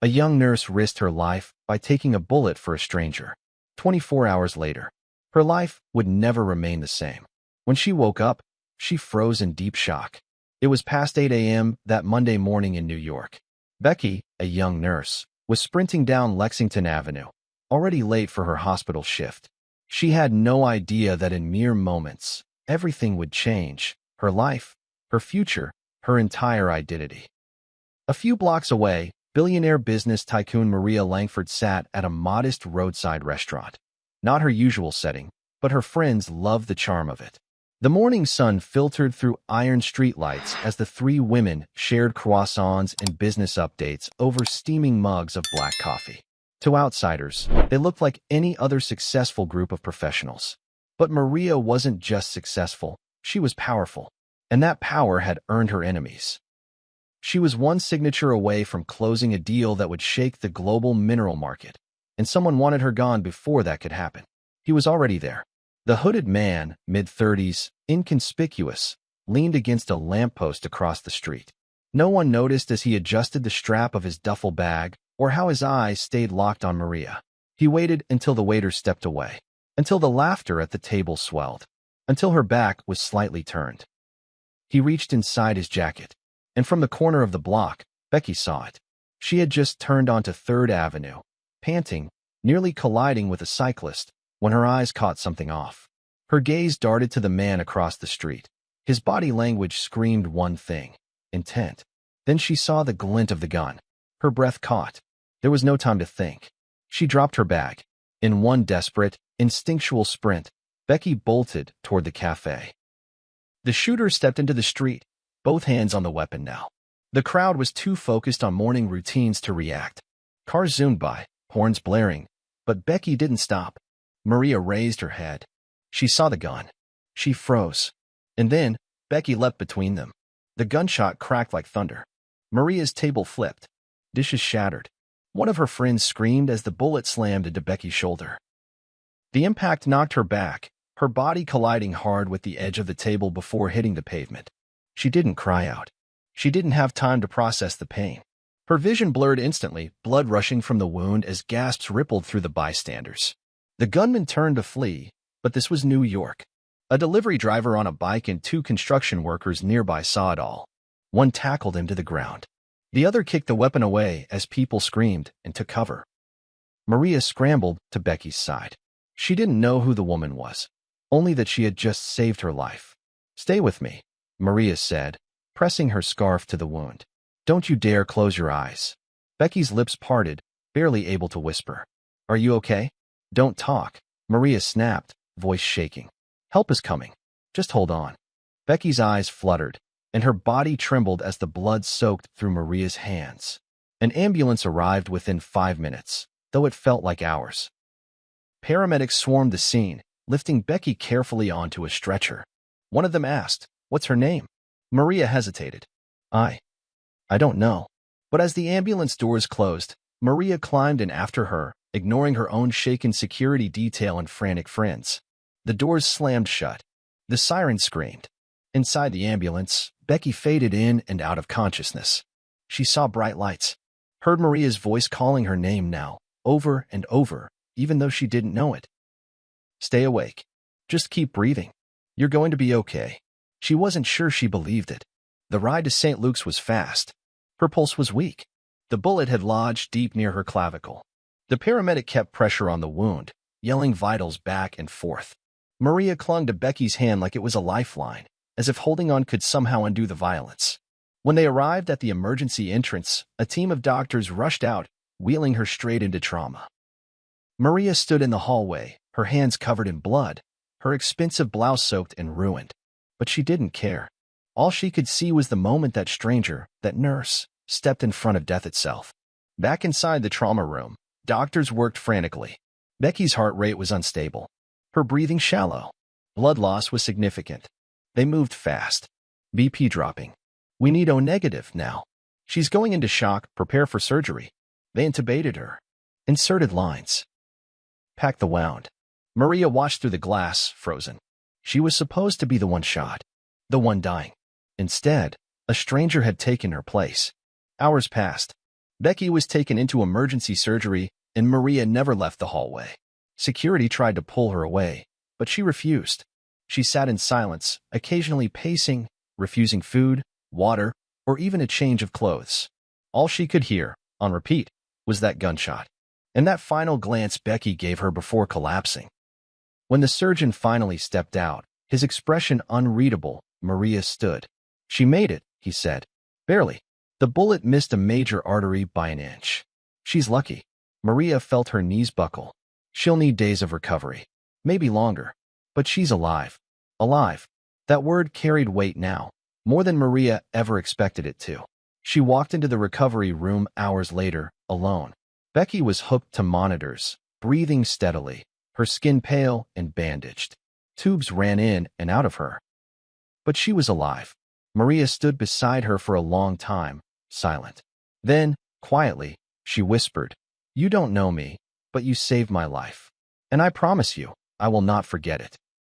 A young nurse risked her life by taking a bullet for a stranger. 24 hours later, her life would never remain the same. When she woke up, she froze in deep shock. It was past 8 a.m. that Monday morning in New York. Becky, a young nurse, was sprinting down Lexington Avenue, already late for her hospital shift. She had no idea that in mere moments, everything would change: her life, her future, her entire identity. A few blocks away, billionaire business tycoon Maria Langford sat at a modest roadside restaurant. Not her usual setting, but her friends loved the charm of it. The morning sun filtered through iron streetlights as the three women shared croissants and business updates over steaming mugs of black coffee. To outsiders, they looked like any other successful group of professionals. But Maria wasn't just successful, she was powerful. And that power had earned her enemies. She was one signature away from closing a deal that would shake the global mineral market. And someone wanted her gone before that could happen. He was already there. The hooded man, mid-30s, inconspicuous, leaned against a lamppost across the street. No one noticed as he adjusted the strap of his duffel bag or how his eyes stayed locked on Maria. He waited until the waiter stepped away, until the laughter at the table swelled, until her back was slightly turned. He reached inside his jacket, and from the corner of the block, Becky saw it. She had just turned onto 3rd Avenue, panting, nearly colliding with a cyclist, when her eyes caught something off. Her gaze darted to the man across the street. His body language screamed one thing: intent. Then she saw the glint of the gun. Her breath caught. There was no time to think. She dropped her bag. In one desperate, instinctual sprint, Becky bolted toward the cafe. The shooter stepped into the street, both hands on the weapon now. The crowd was too focused on morning routines to react. Cars zoomed by, horns blaring, but Becky didn't stop. Maria raised her head. She saw the gun. She froze. And then, Becky leapt between them. The gunshot cracked like thunder. Maria's table flipped. Dishes shattered. One of her friends screamed as the bullet slammed into Becky's shoulder. The impact knocked her back, her body colliding hard with the edge of the table before hitting the pavement. She didn't cry out. She didn't have time to process the pain. Her vision blurred instantly, blood rushing from the wound as gasps rippled through the bystanders. The gunman turned to flee, but this was New York. A delivery driver on a bike and 2 construction workers nearby saw it all. One tackled him to the ground. The other kicked the weapon away as people screamed and took cover. Maria scrambled to Becky's side. She didn't know who the woman was, only that she had just saved her life. "Stay with me," Maria said, pressing her scarf to the wound. "Don't you dare close your eyes." Becky's lips parted, barely able to whisper. "Are you okay?" "Don't talk," Maria snapped, voice shaking. "Help is coming. Just hold on." Becky's eyes fluttered, and her body trembled as the blood soaked through Maria's hands. An ambulance arrived within 5 minutes, though it felt like hours. Paramedics swarmed the scene, lifting Becky carefully onto a stretcher. One of them asked, "What's her name?" Maria hesitated. I don't know." But as the ambulance doors closed, Maria climbed in after her, ignoring her own shaken security detail and frantic friends. The doors slammed shut. The siren screamed. Inside the ambulance, Becky faded in and out of consciousness. She saw bright lights, heard Maria's voice calling her name now, over and over, even though she didn't know it. "Stay awake. Just keep breathing. You're going to be okay." She wasn't sure she believed it. The ride to St. Luke's was fast. Her pulse was weak. The bullet had lodged deep near her clavicle. The paramedic kept pressure on the wound, yelling vitals back and forth. Maria clung to Becky's hand like it was a lifeline, as if holding on could somehow undo the violence. When they arrived at the emergency entrance, a team of doctors rushed out, wheeling her straight into trauma. Maria stood in the hallway, her hands covered in blood, her expensive blouse soaked and ruined. But she didn't care. All she could see was the moment that stranger, that nurse, stepped in front of death itself. Back inside the trauma room, doctors worked frantically. Becky's heart rate was unstable. Her breathing shallow. Blood loss was significant. They moved fast. BP dropping. "We need O negative now. She's going into shock, prepare for surgery." They intubated her. Inserted lines. Packed the wound. Maria watched through the glass, frozen. She was supposed to be the one shot, the one dying. Instead, a stranger had taken her place. Hours passed. Becky was taken into emergency surgery, and Maria never left the hallway. Security tried to pull her away, but she refused. She sat in silence, occasionally pacing, refusing food, water, or even a change of clothes. All she could hear, on repeat, was that gunshot, and that final glance Becky gave her before collapsing. When the surgeon finally stepped out, his expression unreadable, Maria stood. "She made it," he said. "Barely. The bullet missed a major artery by an inch. She's lucky." Maria felt her knees buckle. "She'll need days of recovery. Maybe longer. But she's alive." Alive. That word carried weight now, more than Maria ever expected it to. She walked into the recovery room hours later, alone. Becky was hooked to monitors, breathing steadily, her skin pale and bandaged. Tubes ran in and out of her. But she was alive. Maria stood beside her for a long time, silent. Then, quietly, she whispered, "You don't know me, but you saved my life. And I promise you, I will not forget it."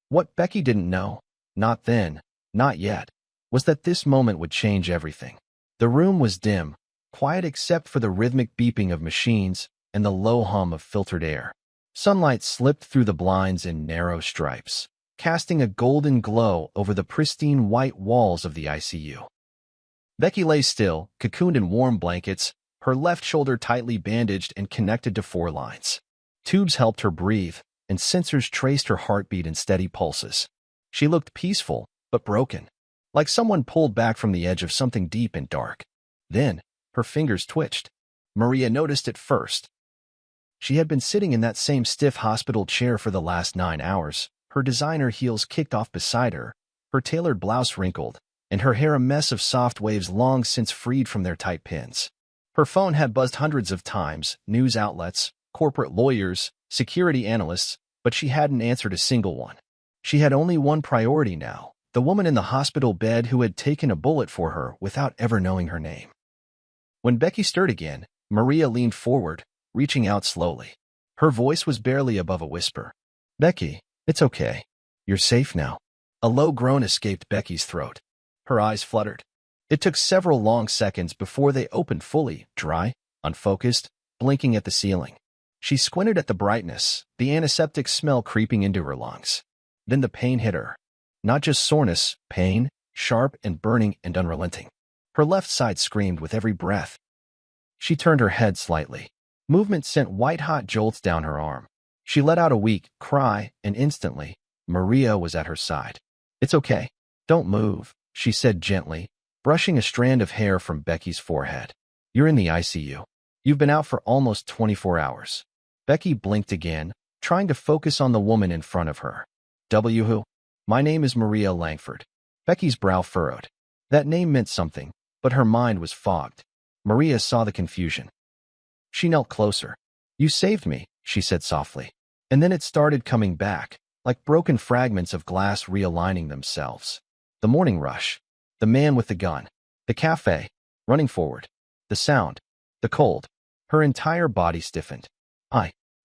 What Becky didn't know, not then, not yet, was that this moment would change everything. The room was dim, quiet except for the rhythmic beeping of machines and the low hum of filtered air. Sunlight slipped through the blinds in narrow stripes, casting a golden glow over the pristine white walls of the ICU. Becky lay still, cocooned in warm blankets, her left shoulder tightly bandaged and connected to 4 lines. Tubes helped her breathe, and sensors traced her heartbeat in steady pulses. She looked peaceful, but broken, like someone pulled back from the edge of something deep and dark. Then, her fingers twitched. Maria noticed it first. She had been sitting in that same stiff hospital chair for the last 9 hours, her designer heels kicked off beside her, her tailored blouse wrinkled, and her hair a mess of soft waves long since freed from their tight pins. Her phone had buzzed hundreds of times, news outlets, corporate lawyers, security analysts, but she hadn't answered a single one. She had only one priority now, the woman in the hospital bed who had taken a bullet for her without ever knowing her name. When Becky stirred again, Maria leaned forward, reaching out slowly. Her voice was barely above a whisper. "Becky, it's okay. You're safe now." A low groan escaped Becky's throat. Her eyes fluttered. It took several long seconds before they opened fully, dry, unfocused, blinking at the ceiling. She squinted at the brightness, the antiseptic smell creeping into her lungs. Then the pain hit her. Not just soreness, pain, sharp and burning and unrelenting. Her left side screamed with every breath. She turned her head slightly. Movement sent white-hot jolts down her arm. She let out a weak cry, and instantly, Maria was at her side. "It's okay. Don't move," she said gently, brushing a strand of hair from Becky's forehead. "You're in the ICU. You've been out for almost 24 hours. Becky blinked again, trying to focus on the woman in front of her. "Who?" "My name is Maria Langford." Becky's brow furrowed. That name meant something, but her mind was fogged. Maria saw the confusion. She knelt closer. "You saved me," she said softly. And then it started coming back, like broken fragments of glass realigning themselves. The morning rush. The man with the gun. The cafe. Running forward. The sound. The cold. Her entire body stiffened.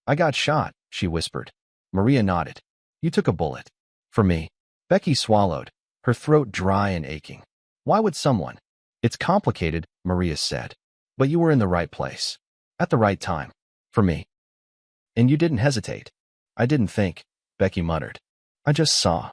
I got shot," she whispered. Maria nodded. "You took a bullet. For me." Becky swallowed, her throat dry and aching. "Why would someone?" "It's complicated," Maria said. "But you were in the right place. At the right time. For me. And you didn't hesitate." "I didn't think," Becky muttered. "I just saw.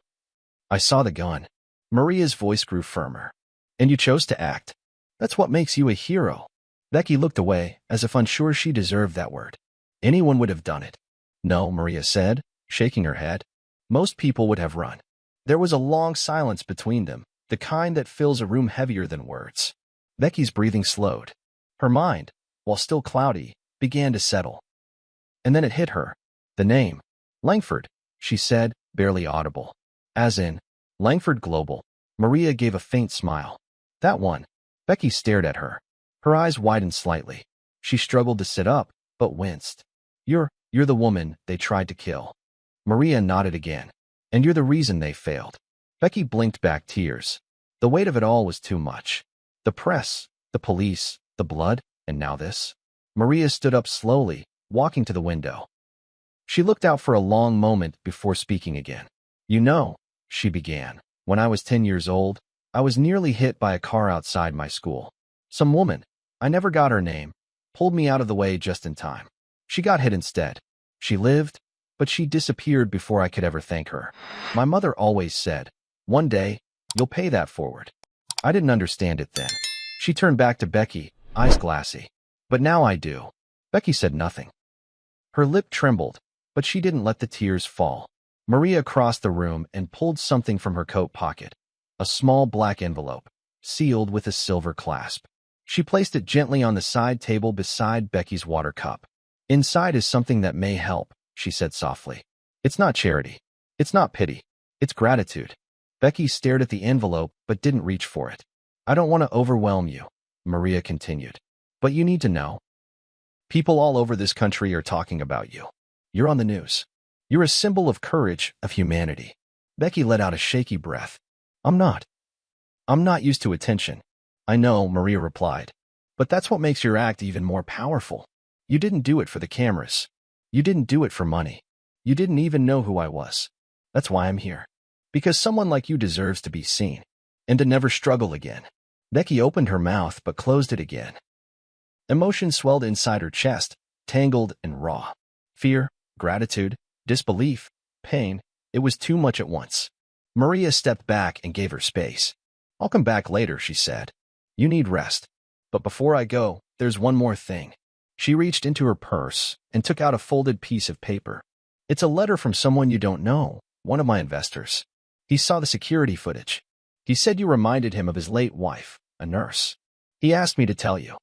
I saw the gun." Maria's voice grew firmer. "And you chose to act. That's what makes you a hero." Becky looked away, as if unsure she deserved that word. "Anyone would have done it." "No," Maria said, shaking her head. "Most people would have run." There was a long silence between them, the kind that fills a room heavier than words. Becky's breathing slowed. Her mind, while still cloudy, began to settle. And then it hit her. The name. "Langford," she said, barely audible. "As in, Langford Global." Maria gave a faint smile. "That one." Becky stared at her. Her eyes widened slightly. She struggled to sit up, but winced. You're the woman they tried to kill." Maria nodded again. "And you're the reason they failed." Becky blinked back tears. The weight of it all was too much. The press, the police, the blood, and now this. Maria stood up slowly, walking to the window. She looked out for a long moment before speaking again. "You know," she began, "when I was 10 years old, I was nearly hit by a car outside my school. Some woman, I never got her name, pulled me out of the way just in time. She got hit instead. She lived, but she disappeared before I could ever thank her. My mother always said, "One day, you'll pay that forward." I didn't understand it then. She turned back to Becky, eyes glassy. "But now I do." Becky said nothing. Her lip trembled, but she didn't let the tears fall. Maria crossed the room and pulled something from her coat pocket, a small black envelope, sealed with a silver clasp. She placed it gently on the side table beside Becky's water cup. "Inside is something that may help," she said softly. "It's not charity. It's not pity. It's gratitude." Becky stared at the envelope but didn't reach for it. "I don't want to overwhelm you," Maria continued, "but you need to know. People all over this country are talking about you. You're on the news. You're a symbol of courage, of humanity." Becky let out a shaky breath. I'm not used to attention." "I know," Maria replied. "But that's what makes your act even more powerful. You didn't do it for the cameras. You didn't do it for money. You didn't even know who I was. That's why I'm here. Because someone like you deserves to be seen. And to never struggle again." Becky opened her mouth but closed it again. Emotion swelled inside her chest, tangled and raw. Fear, gratitude, disbelief, pain. It was too much at once. Maria stepped back and gave her space. "I'll come back later," she said. "You need rest. But before I go, there's one more thing." She reached into her purse and took out a folded piece of paper. "It's a letter from someone you don't know, one of my investors. He saw the security footage. He said you reminded him of his late wife, a nurse. He asked me to tell you.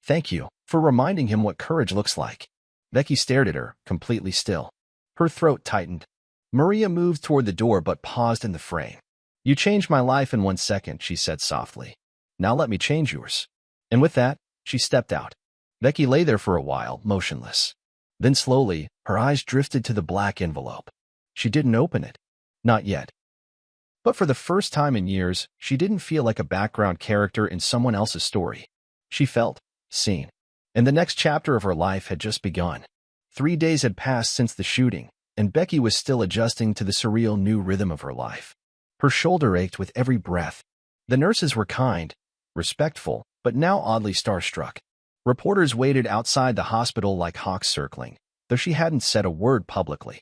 Thank you for reminding him what courage looks like." Becky stared at her, completely still. Her throat tightened. Maria moved toward the door but paused in the frame. "You changed my life in 1 second," she said softly. "Now let me change yours." And with that, she stepped out. Becky lay there for a while, motionless. Then slowly, her eyes drifted to the black envelope. She didn't open it. Not yet. But for the first time in years, she didn't feel like a background character in someone else's story. She felt seen. And the next chapter of her life had just begun. 3 days had passed since the shooting, and Becky was still adjusting to the surreal new rhythm of her life. Her shoulder ached with every breath. The nurses were kind, respectful, but now oddly starstruck. Reporters waited outside the hospital like hawks circling, though she hadn't said a word publicly.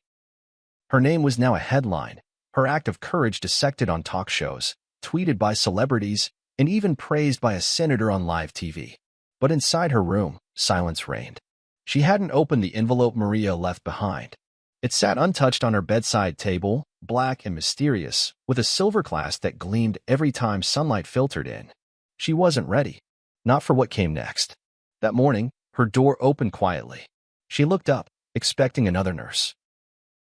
Her name was now a headline, her act of courage dissected on talk shows, tweeted by celebrities, and even praised by a senator on live TV. But inside her room, silence reigned. She hadn't opened the envelope Maria left behind. It sat untouched on her bedside table, black and mysterious, with a silver clasp that gleamed every time sunlight filtered in. She wasn't ready. Not for what came next. That morning, her door opened quietly. She looked up, expecting another nurse.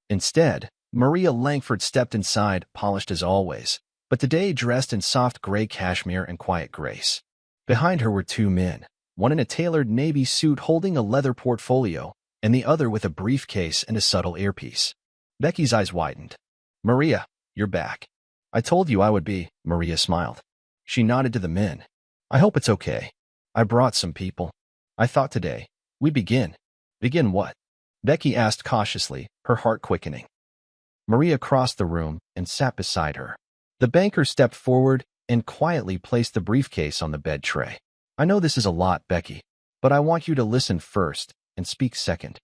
Instead, Maria Langford stepped inside, polished as always, but today dressed in soft gray cashmere and quiet grace. Behind her were 2 men, one in a tailored navy suit holding a leather portfolio, and the other with a briefcase and a subtle earpiece. Becky's eyes widened. "Maria, you're back." "I told you I would be," Maria smiled. She nodded to the men. "I hope it's okay. I brought some people. I thought today, we'd begin." "Begin what?" Becky asked cautiously, her heart quickening. Maria crossed the room and sat beside her. The banker stepped forward and quietly placed the briefcase on the bed tray. "I know this is a lot, Becky, but I want you to listen first and speak second."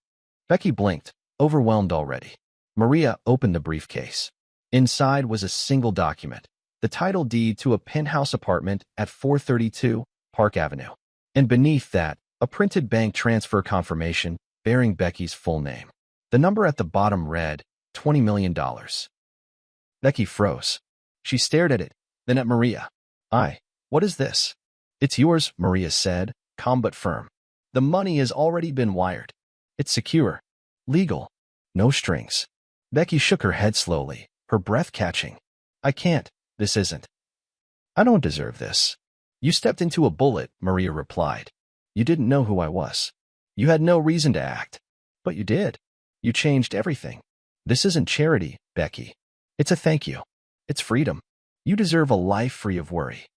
Becky blinked, overwhelmed already. Maria opened the briefcase. Inside was a single document, the title deed to a penthouse apartment at 432 Park Avenue. And beneath that, a printed bank transfer confirmation bearing Becky's full name. The number at the bottom read, $20 million. Becky froze. She stared at it, then at Maria. What is this?" "It's yours," Maria said, calm but firm. "The money has already been wired. It's secure. Legal. No strings." Becky shook her head slowly, her breath catching. "I can't. This isn't. I don't deserve this." "You stepped into a bullet," Maria replied. "You didn't know who I was. You had no reason to act. But you did. You changed everything. This isn't charity, Becky. It's a thank you. It's freedom. You deserve a life free of worry."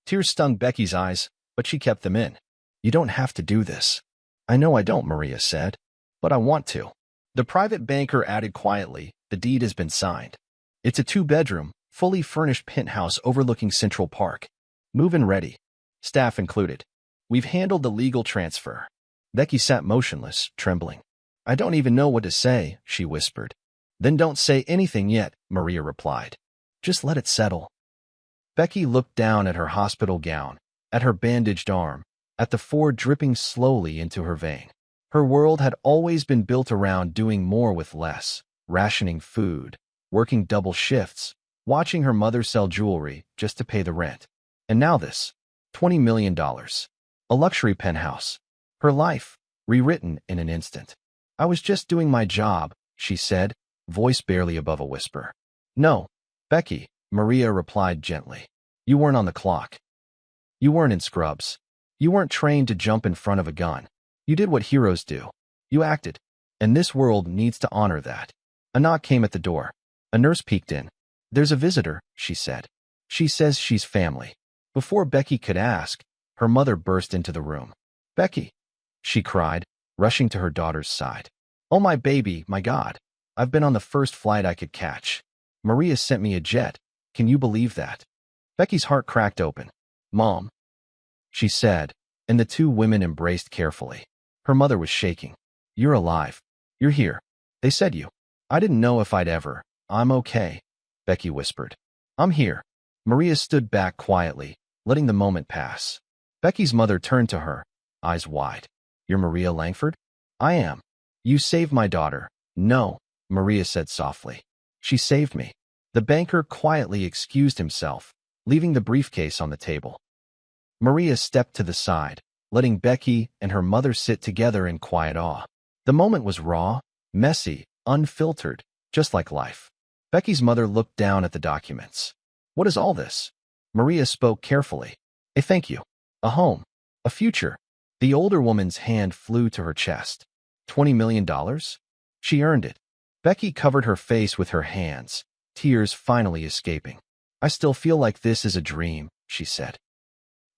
Tears stung Becky's eyes, but she kept them in. "You don't have to do this." "I know I don't," Maria said, "but I want to." The private banker added quietly, "The deed has been signed. It's a 2-bedroom, fully furnished penthouse overlooking Central Park. Move-in ready. Staff included. We've handled the legal transfer. Becky sat motionless, trembling. I don't even know what to say, she whispered. Then don't say anything yet, Maria replied. Just let it settle. Becky looked down at her hospital gown, at her bandaged arm, at the fluid dripping slowly into her vein. Her world had always been built around doing more with less, rationing food, working double shifts, watching her mother sell jewelry just to pay the rent. And now this, $20 million. A luxury penthouse. Her life, rewritten in an instant. I was just doing my job, she said, voice barely above a whisper. No, Becky, Maria replied gently. You weren't on the clock. You weren't in scrubs. You weren't trained to jump in front of a gun. You did what heroes do. You acted. And this world needs to honor that. A knock came at the door. A nurse peeked in. There's a visitor, she said. She says she's family. Before Becky could ask, her mother burst into the room. Becky, she cried, rushing to her daughter's side. Oh, my baby, my God. I've been on the first flight I could catch. Maria sent me a jet. Can you believe that? Becky's heart cracked open. Mom, she said, and the two women embraced carefully. Her mother was shaking. You're alive. You're here. They said you. I didn't know if I'd ever. I'm okay, Becky whispered. I'm here. Maria stood back quietly, letting the moment pass. Becky's mother turned to her, eyes wide. You're Maria Langford? I am. You saved my daughter. No, Maria said softly. She saved me. The banker quietly excused himself, leaving the briefcase on the table. Maria stepped to the side, letting Becky and her mother sit together in quiet awe. The moment was raw, messy, unfiltered, just like life. Becky's mother looked down at the documents. What is all this? Maria spoke carefully. A thank you. A home. A future. The older woman's hand flew to her chest. $20 million? She earned it. Becky covered her face with her hands, tears finally escaping. I still feel like this is a dream, she said.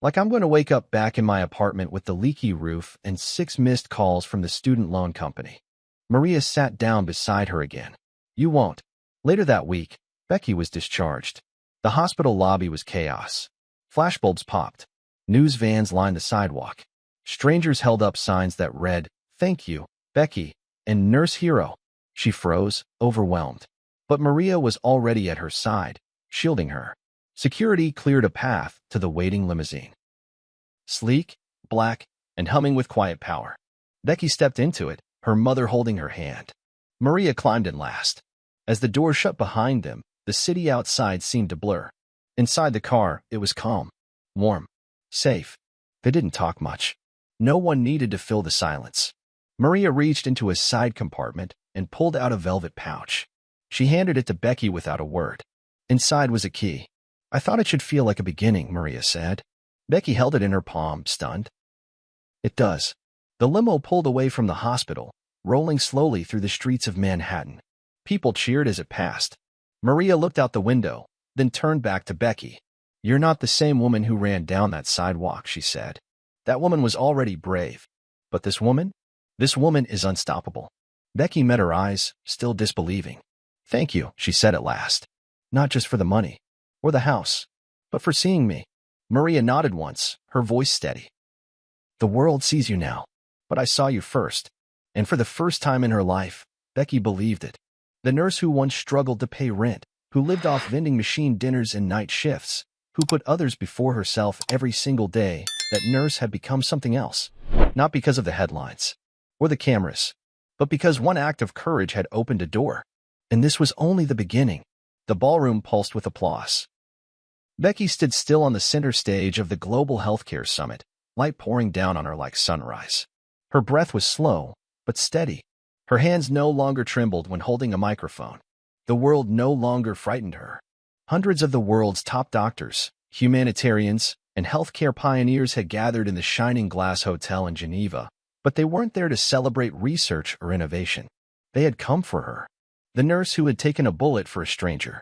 Like I'm going to wake up back in my apartment with the leaky roof and 6 missed calls from the student loan company. Maria sat down beside her again. You won't. Later that week, Becky was discharged. The hospital lobby was chaos. Flashbulbs popped. News vans lined the sidewalk. Strangers held up signs that read, Thank you, Becky, and Nurse Hero. She froze, overwhelmed. But Maria was already at her side, shielding her. Security cleared a path to the waiting limousine. Sleek, black, and humming with quiet power. Becky stepped into it, her mother holding her hand. Maria climbed in last. As the door shut behind them, the city outside seemed to blur. Inside the car, it was calm, warm, safe. They didn't talk much. No one needed to fill the silence. Maria reached into a side compartment and pulled out a velvet pouch. She handed it to Becky without a word. Inside was a key. I thought it should feel like a beginning, Maria said. Becky held it in her palm, stunned. It does. The limo pulled away from the hospital, rolling slowly through the streets of Manhattan. People cheered as it passed. Maria looked out the window, then turned back to Becky. You're not the same woman who ran down that sidewalk, she said. That woman was already brave. But this woman? This woman is unstoppable. Becky met her eyes, still disbelieving. Thank you, she said at last. Not just for the money, or the house, but for seeing me. Maria nodded once, her voice steady. The world sees you now, but I saw you first. And for the first time in her life, Becky believed it. The nurse who once struggled to pay rent, who lived off vending machine dinners and night shifts, who put others before herself every single day, that nurse had become something else. Not because of the headlines or the cameras, but because one act of courage had opened a door. And this was only the beginning. The ballroom pulsed with applause. Becky stood still on the center stage of the Global Healthcare Summit, light pouring down on her like sunrise. Her breath was slow, but steady. Her hands no longer trembled when holding a microphone. The world no longer frightened her. Hundreds of the world's top doctors, humanitarians, and healthcare pioneers had gathered in the Shining Glass Hotel in Geneva, but they weren't there to celebrate research or innovation. They had come for her, the nurse who had taken a bullet for a stranger,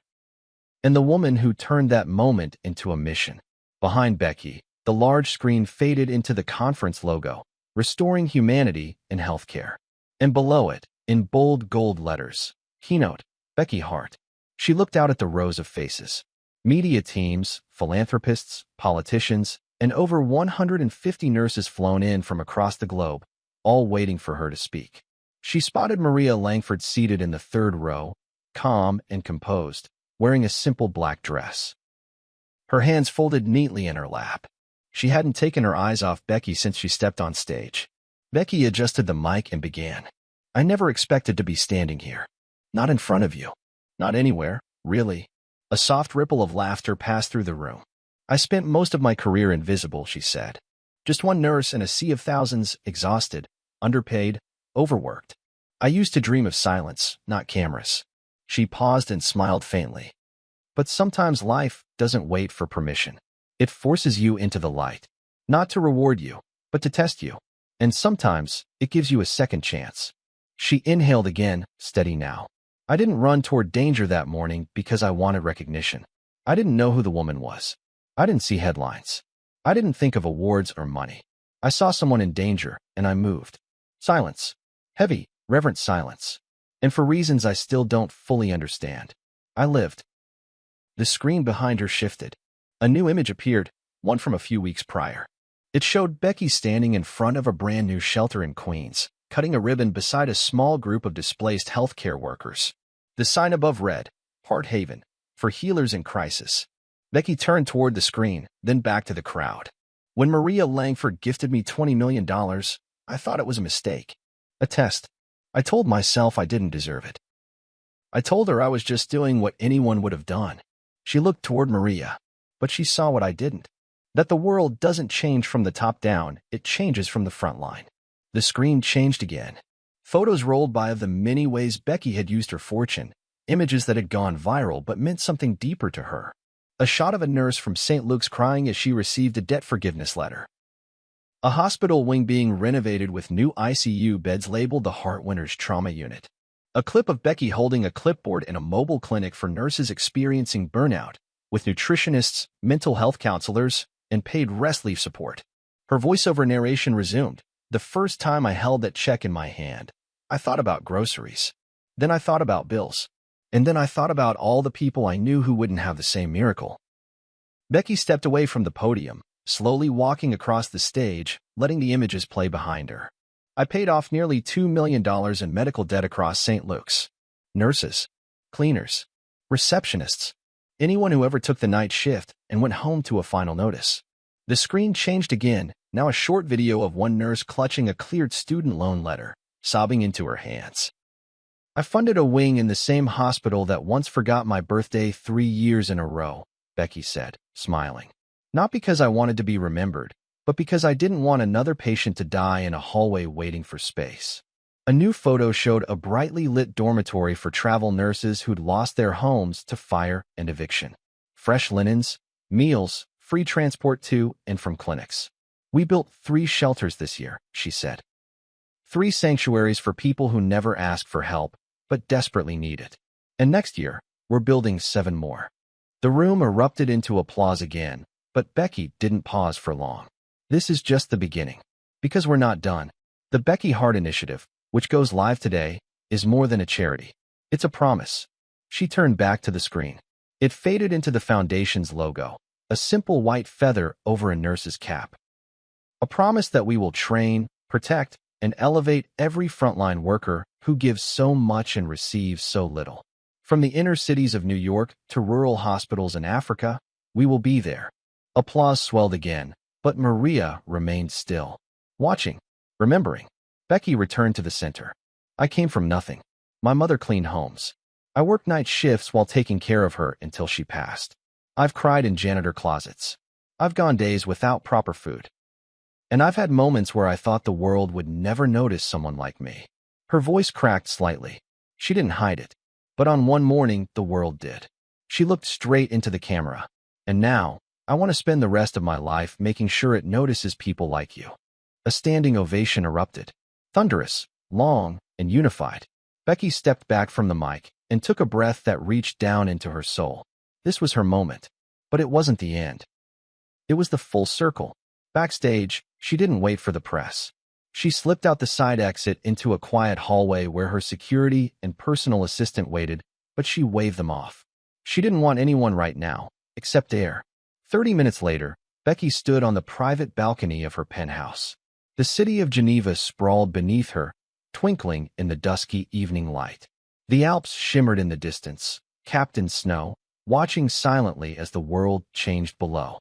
and the woman who turned that moment into a mission. Behind Becky, the large screen faded into the conference logo, restoring humanity in healthcare. And below it, in bold gold letters, Keynote, Becky Heart. She looked out at the rows of faces. Media teams, philanthropists, politicians, and over 150 nurses flown in from across the globe, all waiting for her to speak. She spotted Maria Langford seated in the third row, calm and composed, wearing a simple black dress. Her hands folded neatly in her lap. She hadn't taken her eyes off Becky since she stepped on stage. Becky adjusted the mic and began. I never expected to be standing here. Not in front of you. Not anywhere, really. A soft ripple of laughter passed through the room. I spent most of my career invisible, she said. Just one nurse in a sea of thousands, exhausted, underpaid, overworked. I used to dream of silence, not cameras. She paused and smiled faintly. But sometimes life doesn't wait for permission. It forces you into the light, not to reward you, but to test you. And sometimes it gives you a second chance. She inhaled again, steady now. I didn't run toward danger that morning because I wanted recognition. I didn't know who the woman was. I didn't see headlines. I didn't think of awards or money. I saw someone in danger, and I moved. Silence. Heavy, reverent silence. And for reasons I still don't fully understand, I lived. The screen behind her shifted. A new image appeared, one from a few weeks prior. It showed Becky standing in front of a brand new shelter in Queens, cutting a ribbon beside a small group of displaced healthcare workers. The sign above read, Heart Haven, for healers in crisis. Becky turned toward the screen, then back to the crowd. When Maria Langford gifted me $20 million, I thought it was a mistake. A test. I told myself I didn't deserve it. I told her I was just doing what anyone would have done. She looked toward Maria, but she saw what I didn't. That the world doesn't change from the top down, it changes from the front line. The screen changed again. Photos rolled by of the many ways Becky had used her fortune, images that had gone viral but meant something deeper to her. A shot of a nurse from St. Luke's crying as she received a debt forgiveness letter. A hospital wing being renovated with new ICU beds labeled the Heart Winners Trauma Unit. A clip of Becky holding a clipboard in a mobile clinic for nurses experiencing burnout, with nutritionists, mental health counselors, and paid rest leave support. Her voiceover narration resumed. The first time I held that check in my hand, I thought about groceries. Then I thought about bills. And then I thought about all the people I knew who wouldn't have the same miracle. Becky stepped away from the podium, slowly walking across the stage, letting the images play behind her. I paid off nearly $2 million in medical debt across St. Luke's. Nurses, cleaners, receptionists, anyone who ever took the night shift and went home to a final notice. The screen changed again, now a short video of one nurse clutching a cleared student loan letter, sobbing into her hands. I funded a wing in the same hospital that once forgot my birthday 3 years in a row, Becky said, smiling. Not because I wanted to be remembered, but because I didn't want another patient to die in a hallway waiting for space. A new photo showed a brightly lit dormitory for travel nurses who'd lost their homes to fire and eviction. Fresh linens, meals, free transport to and from clinics. We built 3 shelters this year, she said. 3 sanctuaries for people who never asked for help, but desperately need it. And next year, we're building 7 more. The room erupted into applause again, but Becky didn't pause for long. This is just the beginning. Because we're not done. The Becky Heart Initiative, which goes live today, is more than a charity. It's a promise. She turned back to the screen. It faded into the foundation's logo, a simple white feather over a nurse's cap. A promise that we will train, protect, and elevate every frontline worker who gives so much and receives so little. From the inner cities of New York to rural hospitals in Africa, we will be there. Applause swelled again, but Maria remained still. Watching, remembering. Becky returned to the center. I came from nothing. My mother cleaned homes. I worked night shifts while taking care of her until she passed. I've cried in janitor closets. I've gone days without proper food. And I've had moments where I thought the world would never notice someone like me. Her voice cracked slightly. She didn't hide it. But on one morning, the world did. She looked straight into the camera. And now, I want to spend the rest of my life making sure it notices people like you. A standing ovation erupted. Thunderous, long, and unified. Becky stepped back from the mic and took a breath that reached down into her soul. This was her moment. But it wasn't the end. It was the full circle. Backstage, she didn't wait for the press. She slipped out the side exit into a quiet hallway where her security and personal assistant waited, but she waved them off. She didn't want anyone right now, except air. 30 minutes later, Becky stood on the private balcony of her penthouse. The city of Geneva sprawled beneath her, twinkling in the dusky evening light. The Alps shimmered in the distance, capped in snow, watching silently as the world changed below.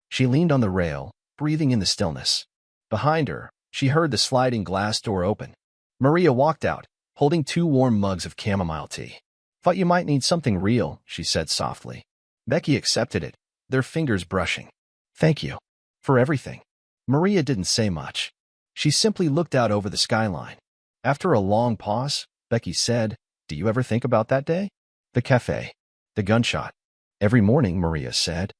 She leaned on the rail, breathing in the stillness. Behind her, she heard the sliding glass door open. Maria walked out, holding 2 warm mugs of chamomile tea. "Thought you might need something real," she said softly. Becky accepted it, their fingers brushing. "Thank you. For everything." Maria didn't say much. She simply looked out over the skyline. After a long pause, Becky said, "Do you ever think about that day? The cafe. The gunshot." "Every morning," Maria said.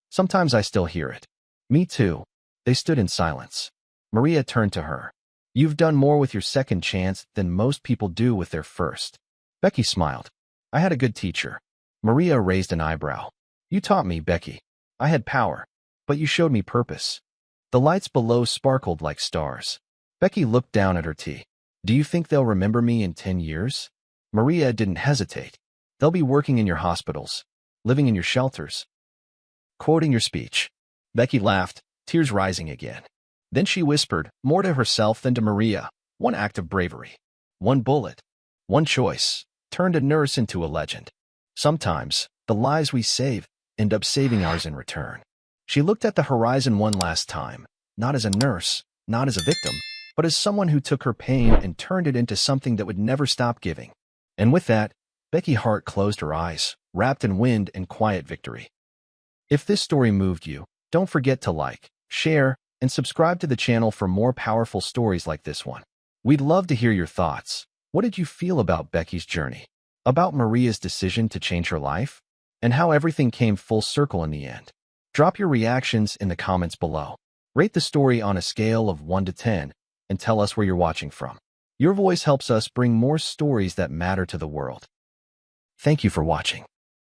"Sometimes I still hear it." "Me too." They stood in silence. Maria turned to her. "You've done more with your second chance than most people do with their first." Becky smiled. "I had a good teacher." Maria raised an eyebrow. "You taught me, Becky. I had power, but you showed me purpose." The lights below sparkled like stars. Becky looked down at her tea. "Do you think they'll remember me in 10 years? Maria didn't hesitate. "They'll be working in your hospitals, living in your shelters, quoting your speech." Becky laughed, tears rising again. Then she whispered, more to herself than to Maria, "One act of bravery, one bullet, one choice, turned a nurse into a legend." Sometimes, the lives we save end up saving ours in return. She looked at the horizon one last time, not as a nurse, not as a victim, but as someone who took her pain and turned it into something that would never stop giving. And with that, Becky Heart closed her eyes, wrapped in wind and quiet victory. If this story moved you, don't forget to like, share, and subscribe to the channel for more powerful stories like this one. We'd love to hear your thoughts. What did you feel about Becky's journey? About Maria's decision to change her life? And how everything came full circle in the end? Drop your reactions in the comments below. Rate the story on a scale of 1 to 10 and tell us where you're watching from. Your voice helps us bring more stories that matter to the world. Thank you for watching.